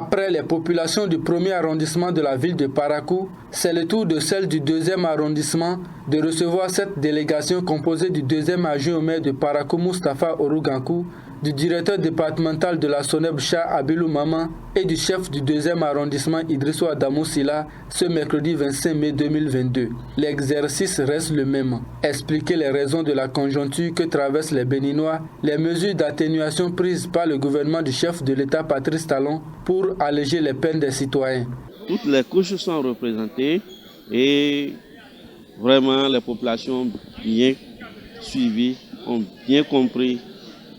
Après les populations du premier arrondissement de la ville de Parakou, c'est le tour de celle du deuxième arrondissement de recevoir cette délégation composée du deuxième adjoint au maire de Parakou, Moustapha Orougankou, du directeur départemental de la SONEB Cha Abilou Maman et du chef du deuxième arrondissement Idrissou Adamou Sila ce mercredi 25 mai 2022. L'exercice reste le même. Expliquer les raisons de la conjoncture que traversent les Béninois, les mesures d'atténuation prises par le gouvernement du chef de l'État Patrice Talon pour alléger les peines des citoyens. Toutes les couches sont représentées et vraiment les populations ont bien suivi, ont bien compris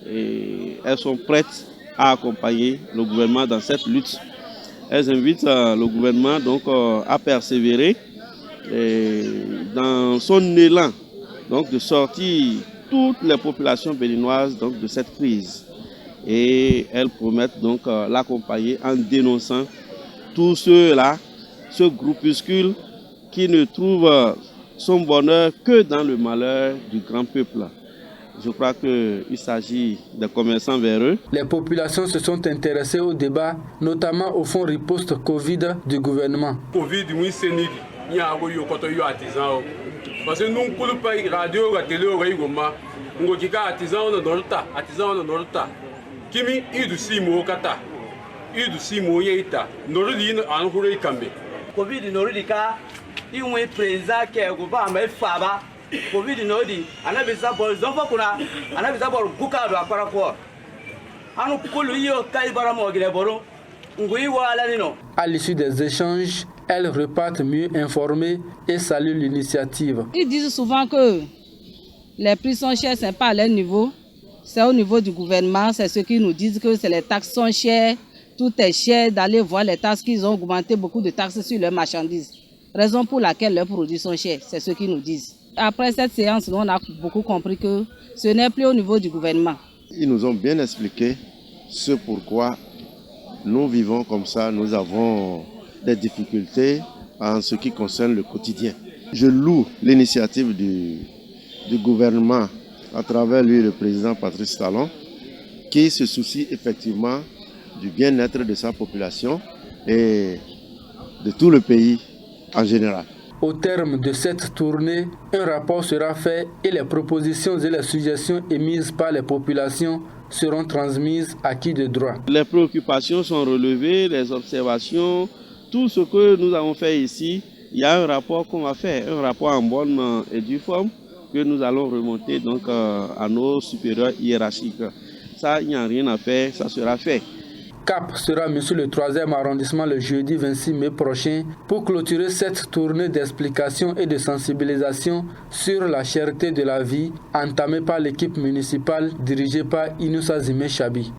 et elles sont prêtes à accompagner le gouvernement dans cette lutte. Elles invitent le gouvernement donc à persévérer dans son élan donc de sortir toutes les populations béninoises donc de cette crise. Et elles promettent donc l'accompagner en dénonçant tous ceux-là, ce groupuscule qui ne trouve son bonheur que dans le malheur du grand peuple. Je crois qu'il s'agit de commerçants véreux. Les populations se sont intéressées au débat, notamment au fonds riposte Covid du gouvernement. Covid, il y a un artisan. Parce que nous, nous radio, la télé, nous avons artisan dans notre Kimi idu simo kata idu simo yeita norudi an hore kambe covid norudi ka iwe preza ke go ba me faba covid norudi anabisa bol zonfo kuna anabisa bol buka do akara ko anu kulu yo kai baramo gele boro ngui wala nino. À l'issue des échanges, elles repartent mieux informées et saluent l'initiative. Ils disent souvent que les prix sont chers, c'est pas à leur niveau. C'est au niveau du gouvernement, c'est ceux qui nous disent que les taxes sont chères, tout est cher, d'aller voir les taxes qu'ils ont augmenté beaucoup de taxes sur leurs marchandises. Raison pour laquelle leurs produits sont chers, c'est ce qu'ils nous disent. Après cette séance, nous, on a beaucoup compris que ce n'est plus au niveau du gouvernement. Ils nous ont bien expliqué ce pourquoi nous vivons comme ça, nous avons des difficultés en ce qui concerne le quotidien. Je loue l'initiative du gouvernement à travers lui, le président Patrice Talon, qui se soucie effectivement du bien-être de sa population et de tout le pays en général. Au terme de cette tournée, un rapport sera fait et les propositions et les suggestions émises par les populations seront transmises à qui de droit. Les préoccupations sont relevées, les observations, tout ce que nous avons fait ici, il y a un rapport qu'on va faire, un rapport en bonne et due forme, que nous allons remonter donc à nos supérieurs hiérarchiques. Ça, il n'y a rien à faire, ça sera fait. Cap sera mis sur le 3e arrondissement le jeudi 26 mai prochain pour clôturer cette tournée d'explication et de sensibilisation sur la cherté de la vie entamée par l'équipe municipale dirigée par Inoussa Zimé Chabi.